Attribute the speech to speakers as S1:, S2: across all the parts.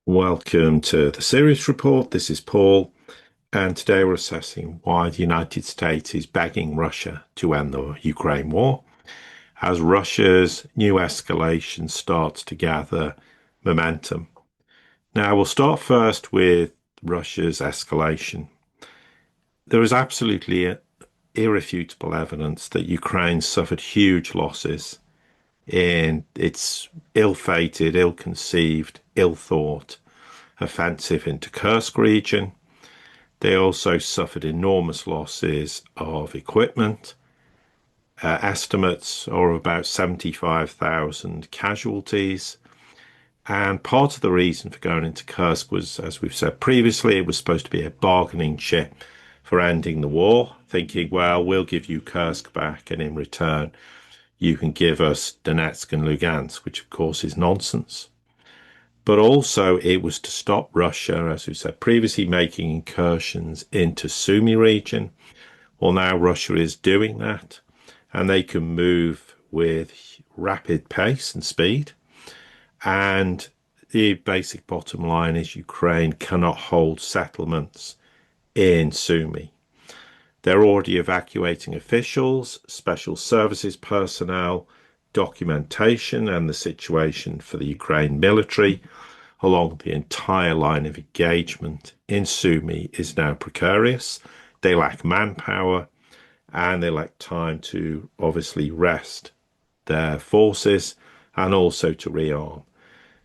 S1: Welcome to the Sirius report. This is Paul, and today we're assessing why the United States is begging Russia to end the Ukraine war as Russia's new escalation starts to gather momentum. Now, we'll start first with Russia's escalation. There is absolutely irrefutable evidence that Ukraine suffered huge losses in its ill-fated, ill-conceived, ill-thought offensive into Kursk region. They also suffered enormous losses of equipment. Estimates are about 75,000 casualties. And part of the reason for going into Kursk was, as we've said previously, it was supposed to be a bargaining chip for ending the war, thinking, well, we'll give you Kursk back, and in return, you can give us Donetsk and Lugansk, which of course is nonsense. But also it was to stop Russia, as we said previously, making incursions into Sumy region. Well, now Russia is doing that, and they can move with rapid pace and speed. And the basic bottom line is Ukraine cannot hold settlements in Sumy. They're already evacuating officials, special services personnel, documentation, and the situation for the Ukraine military along the entire line of engagement in Sumy is now precarious. They lack manpower and they lack time to obviously rest their forces and also to rearm.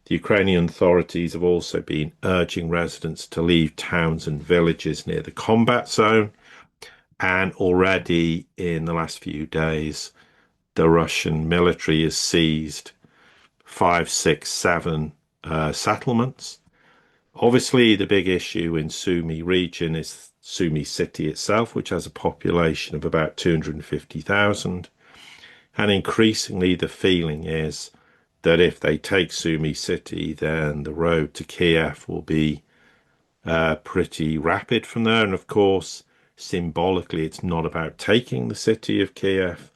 S1: The Ukrainian authorities have also been urging residents to leave towns and villages near the combat zone. And already in the last few days, the Russian military has seized 5, 6, 7 settlements. Obviously, the big issue in Sumy region is Sumy city itself, which has a population of about 250,000. And increasingly, the feeling is that if they take Sumy city, then the road to Kiev will be pretty rapid from there. And of course, symbolically, it's not about taking the city of Kiev,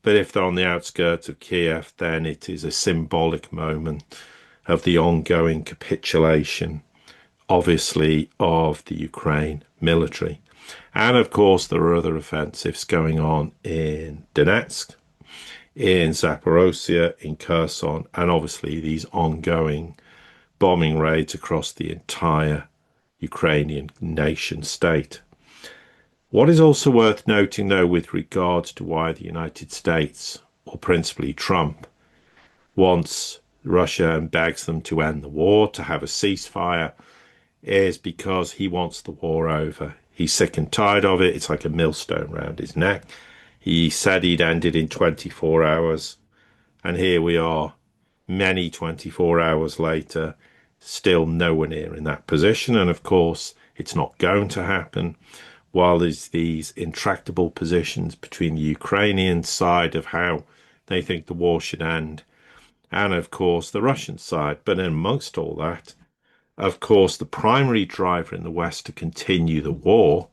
S1: but if they're on the outskirts of Kiev, then it is a symbolic moment of the ongoing capitulation, obviously, of the Ukraine military. And of course, there are other offensives going on in Donetsk, in Zaporozhye, in Kherson, and obviously these ongoing bombing raids across the entire Ukrainian nation state. What is also worth noting, though, with regards to why the United States, or principally Trump, wants Russia and begs them to end the war, to have a ceasefire, is because he wants the war over. He's sick and tired of it. It's like a millstone round his neck. He said he'd end it in 24 hours. And here we are, many 24 hours later, still nowhere near in that position. And of course, it's not going to happen while there's these intractable positions between the Ukrainian side of how they think the war should end, and of course the Russian side. But amongst all that, of course, the primary driver in the West to continue the war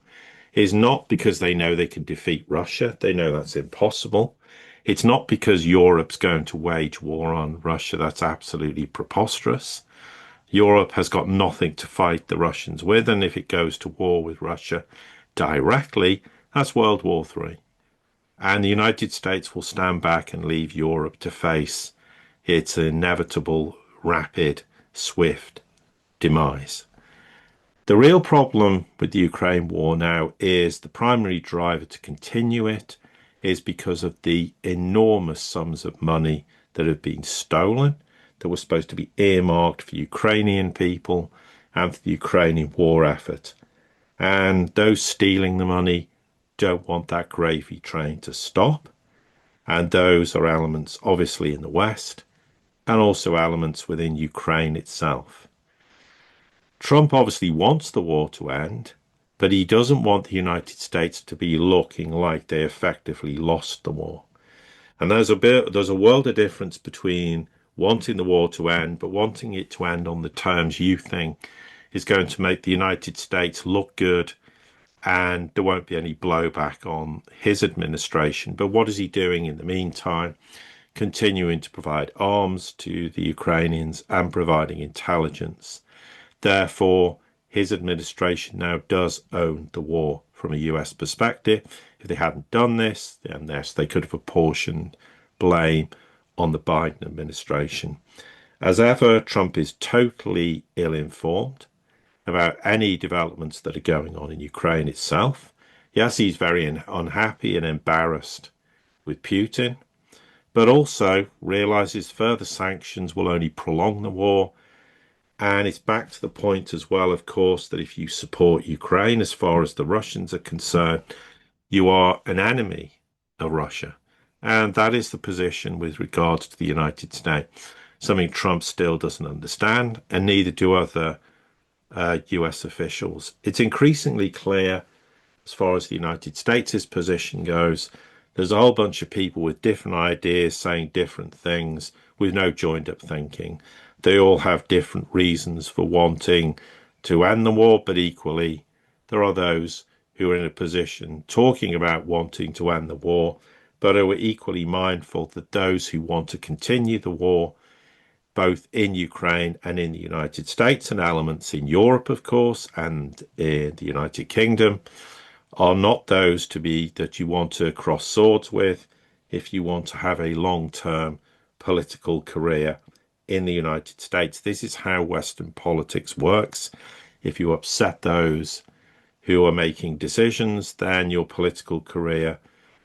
S1: is not because they know they can defeat Russia. They know that's impossible. It's not because Europe's going to wage war on Russia. That's absolutely preposterous. Europe has got nothing to fight the Russians with, and if it goes to war with Russia directly, that's World War III. And the United States will stand back and leave Europe to face its inevitable, rapid, swift demise. The real problem with the Ukraine war now is the primary driver to continue it is because of the enormous sums of money that have been stolen, that were supposed to be earmarked for Ukrainian people and for the Ukrainian war effort. And those stealing the money don't want that gravy train to stop. And those are elements, obviously, in the West and also elements within Ukraine itself. Trump obviously wants the war to end, but he doesn't want the United States to be looking like they effectively lost the war. And there's a world of difference between wanting the war to end, but wanting it to end on the terms you think is going to make the United States look good and there won't be any blowback on his administration. But what is he doing in the meantime? continuing to provide arms to the Ukrainians and providing intelligence. Therefore, his administration now does own the war from a US perspective. If they hadn't done this, then yes, they could have apportioned blame on the Biden administration. As ever, Trump is totally ill-informed about any developments that are going on in Ukraine itself. Yes, he's very unhappy and embarrassed with Putin, but also realizes further sanctions will only prolong the war. And it's back to the point as well, of course, that if you support Ukraine, as far as the Russians are concerned, you are an enemy of Russia. And that is the position with regards to the United States, something Trump still doesn't understand, and neither do other US officials. It's increasingly clear, as far as the United States' position goes, there's a whole bunch of people with different ideas saying different things with no joined up thinking. They all have different reasons for wanting to end the war, but equally, there are those who are in a position talking about wanting to end the war, but are equally mindful that those who want to continue the war, both in Ukraine and in the United States, and elements in Europe, of course, and in the United Kingdom, are not those that you want to cross swords with if you want to have a long-term political career in the United States. This is how Western politics works. If you upset those who are making decisions, then your political career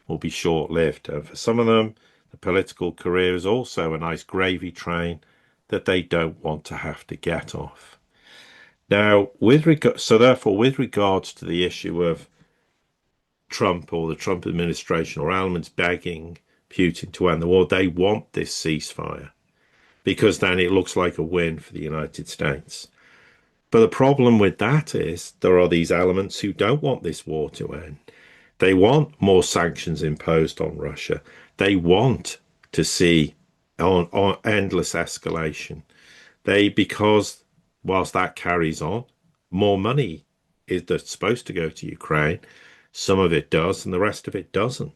S1: will be short-lived. And for some of them, the political career is also a nice gravy train that they don't want to have to get off. Now, with regards to the issue of Trump or the Trump administration or elements begging Putin to end the war, they want this ceasefire because then it looks like a win for the United States. But the problem with that is there are these elements who don't want this war to end. They want more sanctions imposed on Russia. They want to see on endless escalation. Because whilst that carries on, more money that's supposed to go to Ukraine. Some of it does, and the rest of it doesn't.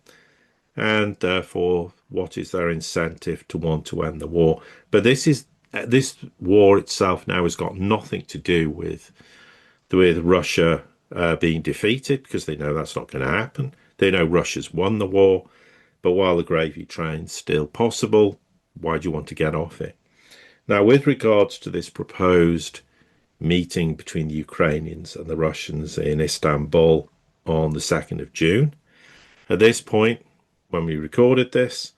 S1: And therefore, what is their incentive to want to end the war? But this war itself now has got nothing to do with Russia being defeated, because they know that's not going to happen. They know Russia's won the war, but while the gravy train's still possible, why do you want to get off it? Now, with regards to this proposed meeting between the Ukrainians and the Russians in Istanbul on the 2nd of June, at this point, when we recorded this,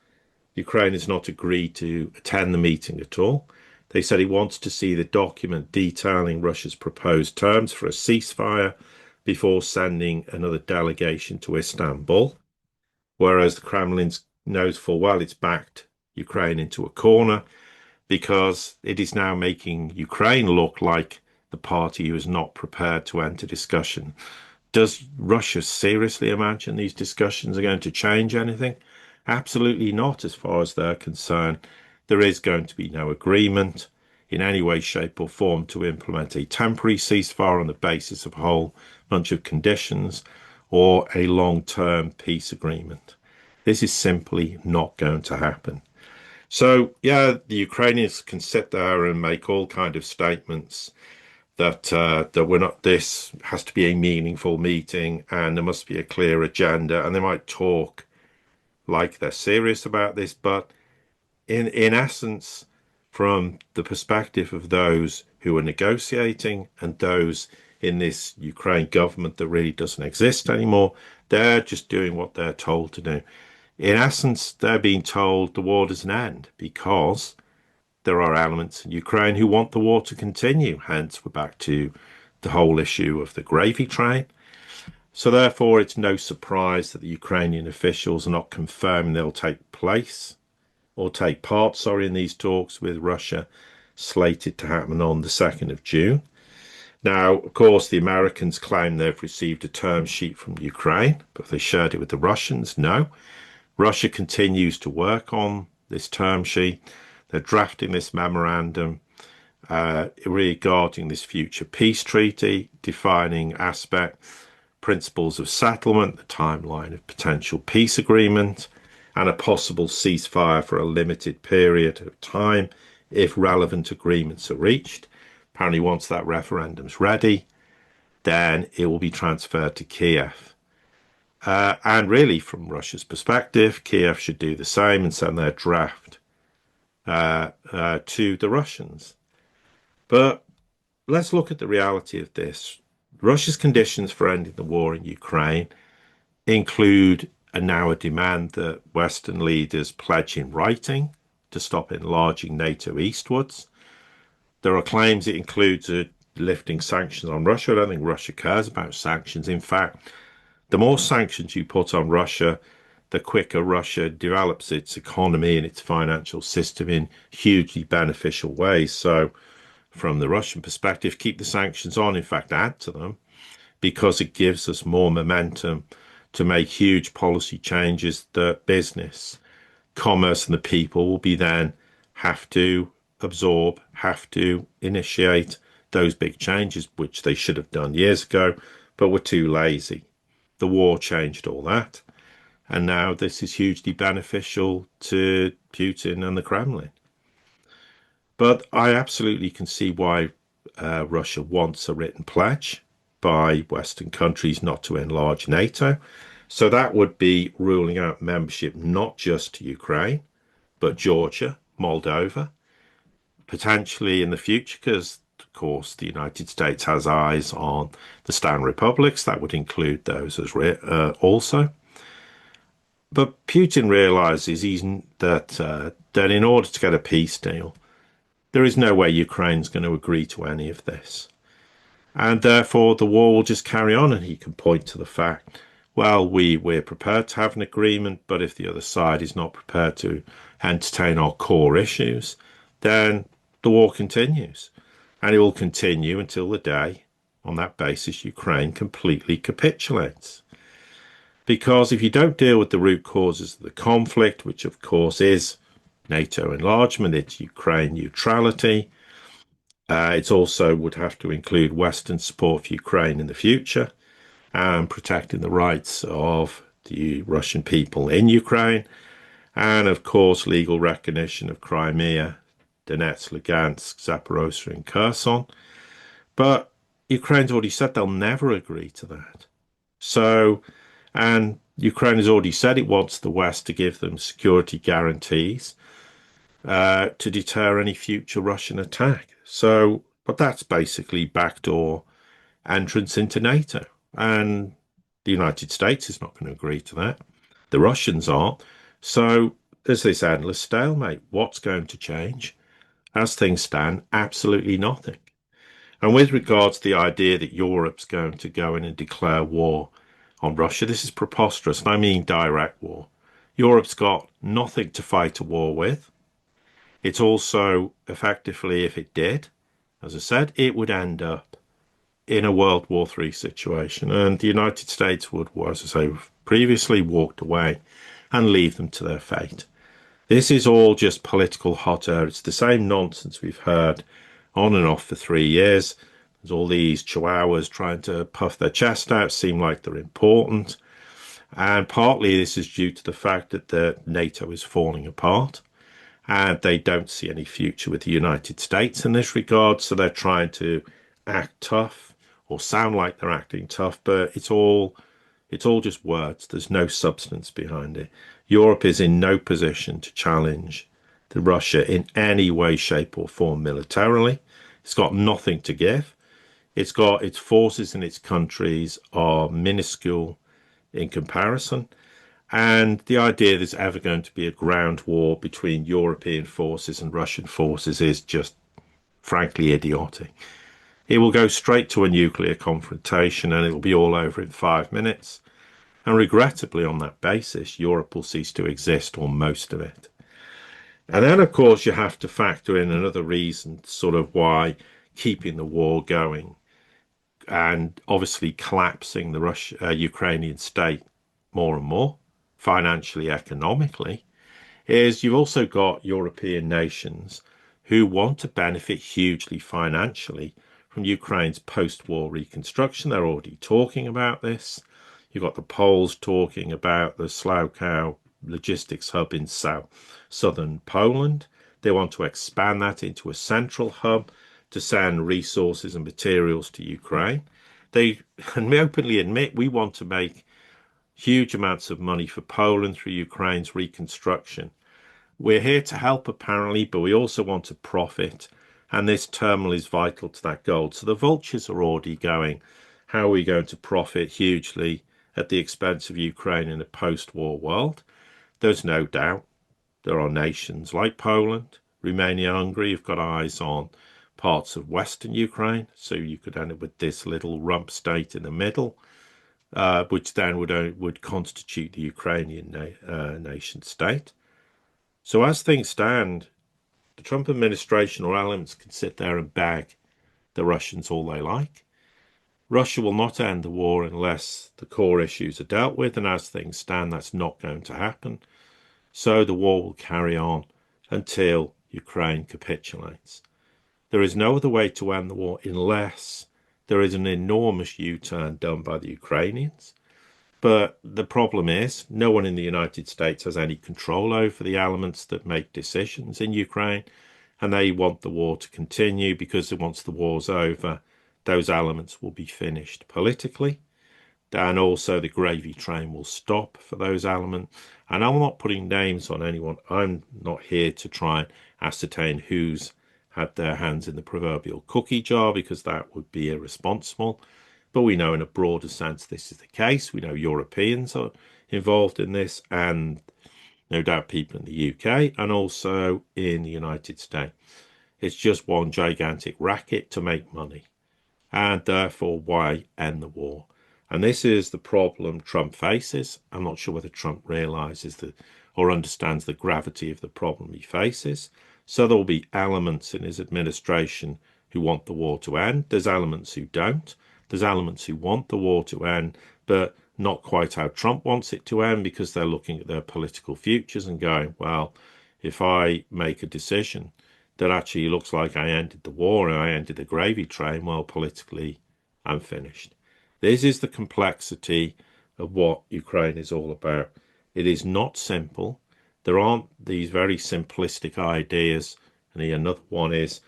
S1: Ukraine has not agreed to attend the meeting at all. They said he wants to see the document detailing Russia's proposed terms for a ceasefire before sending another delegation to Istanbul, whereas the Kremlin knows full well it's backed Ukraine into a corner because it is now making Ukraine look like the party who is not prepared to enter discussion. Does Russia seriously imagine these discussions are going to change anything? Absolutely not, as far as they're concerned. There is going to be no agreement in any way, shape, or form to implement a temporary ceasefire on the basis of a whole bunch of conditions or a long-term peace agreement. This is simply not going to happen. So, yeah, the Ukrainians can sit there and make all kind of statements that we're not. This has to be a meaningful meeting, and there must be a clear agenda. And they might talk like they're serious about this, but in essence, from the perspective of those who are negotiating and those in this Ukraine government that really doesn't exist anymore, they're just doing what they're told to do. In essence, they're being told the war doesn't end because there are elements in Ukraine who want the war to continue. Hence, we're back to the whole issue of the gravy train. So therefore, it's no surprise that the Ukrainian officials are not confirming they'll take part in these talks with Russia, slated to happen on the 2nd of June. Now, of course, the Americans claim they've received a term sheet from Ukraine, but they shared it with the Russians. No. Russia continues to work on this term sheet. They're drafting this memorandum regarding this future peace treaty, defining principles of settlement, the timeline of potential peace agreement, and a possible ceasefire for a limited period of time if relevant agreements are reached. Apparently, once that referendum's ready, then it will be transferred to Kiev. And really, from Russia's perspective, Kiev should do the same and send their draft to the Russians. But let's look at the reality of this. Russia's conditions for ending the war in Ukraine include now a demand that Western leaders pledge in writing to stop enlarging NATO eastwards. There are claims it includes lifting sanctions on Russia. I don't think Russia cares about sanctions. In fact, the more sanctions you put on Russia, the quicker Russia develops its economy and its financial system in hugely beneficial ways. So, from the Russian perspective, keep the sanctions on, in fact, add to them, because it gives us more momentum to make huge policy changes that business, commerce, and the people will be then have to absorb, have to initiate those big changes, which they should have done years ago, but were too lazy. The war changed all that. And now this is hugely beneficial to Putin and the Kremlin. But I absolutely can see why Russia wants a written pledge by Western countries not to enlarge NATO. So that would be ruling out membership not just to Ukraine, but Georgia, Moldova, potentially in the future, because, of course, the United States has eyes on the Stan republics. That would include those as also. But Putin realizes that in order to get a peace deal, there is no way Ukraine's going to agree to any of this. And therefore, the war will just carry on, and he can point to the fact, well, we're prepared to have an agreement, but if the other side is not prepared to entertain our core issues, then the war continues. And it will continue until the day, on that basis, Ukraine completely capitulates. Because if you don't deal with the root causes of the conflict, which of course is NATO enlargement, it's Ukraine neutrality, it also would have to include Western support for Ukraine in the future and protecting the rights of the Russian people in Ukraine, and of course legal recognition of Crimea, Donetsk, Lugansk, Zaporozhye and Kherson. But Ukraine's already said they'll never agree to that. So, and Ukraine has already said it wants the West to give them security guarantees to deter any future Russian attack. So, but that's basically backdoor entrance into NATO. And the United States is not going to agree to that. The Russians aren't. So there's this endless stalemate. What's going to change? As things stand, absolutely nothing. And with regards to the idea that Europe's going to go in and declare war on Russia, this is preposterous. And I mean direct war. Europe's got nothing to fight a war with. It's also effectively, if it did, as I said, it would end up in a World War III situation. And the United States would, as I say, previously walked away and leave them to their fate. This is all just political hot air. It's the same nonsense we've heard on and off for 3 years. There's all these chihuahuas trying to puff their chest out, seem like they're important. And partly this is due to the fact that the NATO is falling apart and they don't see any future with the United States in this regard. So they're trying to act tough or sound like they're acting tough, but it's all just words. There's no substance behind it. Europe is in no position to challenge Russia in any way, shape or form militarily. It's got nothing to give. It's got its forces in its countries are minuscule in comparison. And the idea there's ever going to be a ground war between European forces and Russian forces is just frankly idiotic. It will go straight to a nuclear confrontation and it'll be all over in 5 minutes. And regrettably, on that basis, Europe will cease to exist, or most of it. And then, of course, you have to factor in another reason, sort of why keeping the war going and obviously collapsing the Ukrainian state more and more, financially, economically, is you've also got European nations who want to benefit hugely financially from Ukraine's post-war reconstruction. They're already talking about this. You've got the Poles talking about the Slough logistics hub in southern Poland. They want to expand that into a central hub to send resources and materials to Ukraine. And we openly admit we want to make huge amounts of money for Poland through Ukraine's reconstruction. We're here to help, apparently, but we also want to profit. And this terminal is vital to that goal. So the vultures are already going, how are we going to profit hugely at the expense of Ukraine in a post-war world? There's no doubt there are nations like Poland, Romania, Hungary who've got eyes on parts of Western Ukraine. So you could end up with this little rump state in the middle, which then would constitute the Ukrainian nation state. So as things stand, the Trump administration or elements can sit there and bag the Russians all they like. Russia will not end the war unless the core issues are dealt with, and as things stand, that's not going to happen. So the war will carry on until Ukraine capitulates. There is no other way to end the war unless there is an enormous U-turn done by the Ukrainians. But the problem is no one in the United States has any control over the elements that make decisions in Ukraine, and they want the war to continue because once the war's over, those elements will be finished politically, and also the gravy train will stop for those elements. And I'm not putting names on anyone. I'm not here to try and ascertain who's had their hands in the proverbial cookie jar, because that would be irresponsible. But we know in a broader sense this is the case. We know Europeans are involved in this, and no doubt people in the UK and also in the United States. It's just one gigantic racket to make money. And therefore, why end the war? And this is the problem Trump faces. I'm not sure whether Trump realizes or understands the gravity of the problem he faces. So there will be elements in his administration who want the war to end. There's elements who don't. There's elements who want the war to end, but not quite how Trump wants it to end, because they're looking at their political futures and going, well, if I make a decision that actually looks like I ended the war and I ended the gravy train, well, politically, I'm finished. This is the complexity of what Ukraine is all about. It is not simple. There aren't these very simplistic ideas. And another one is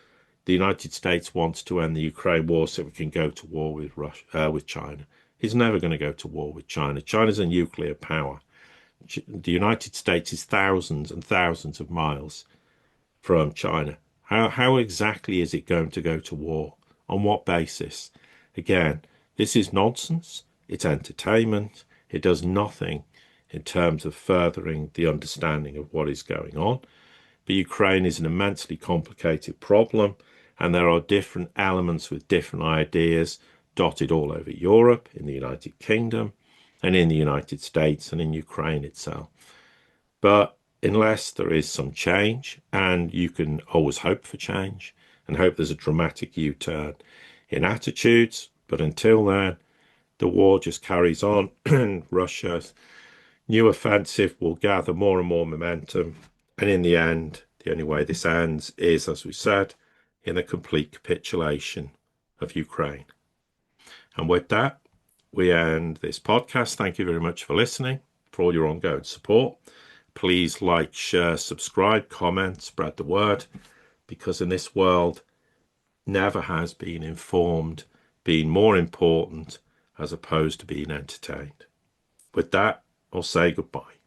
S1: the United States wants to end the Ukraine war so we can go to war with China. He's never going to go to war with China. China's a nuclear power. The United States is thousands and thousands of miles from China. How exactly is it going to go to war? On what basis? Again, this is nonsense. It's entertainment. It does nothing in terms of furthering the understanding of what is going on. But Ukraine is an immensely complicated problem, and there are different elements with different ideas dotted all over Europe, in the United Kingdom, and in the United States, and in Ukraine itself. But unless there is some change, and you can always hope for change, and hope there's a dramatic U-turn in attitudes, but until then, the war just carries on, and Russia's new offensive will gather more and more momentum, and in the end, the only way this ends is, as we said, in a complete capitulation of Ukraine. And with that, we end this podcast. Thank you very much for listening, for all your ongoing support. Please like, share, subscribe, comment, spread the word, because in this world, never has been informed been more important as opposed to being entertained. With that, I'll say goodbye.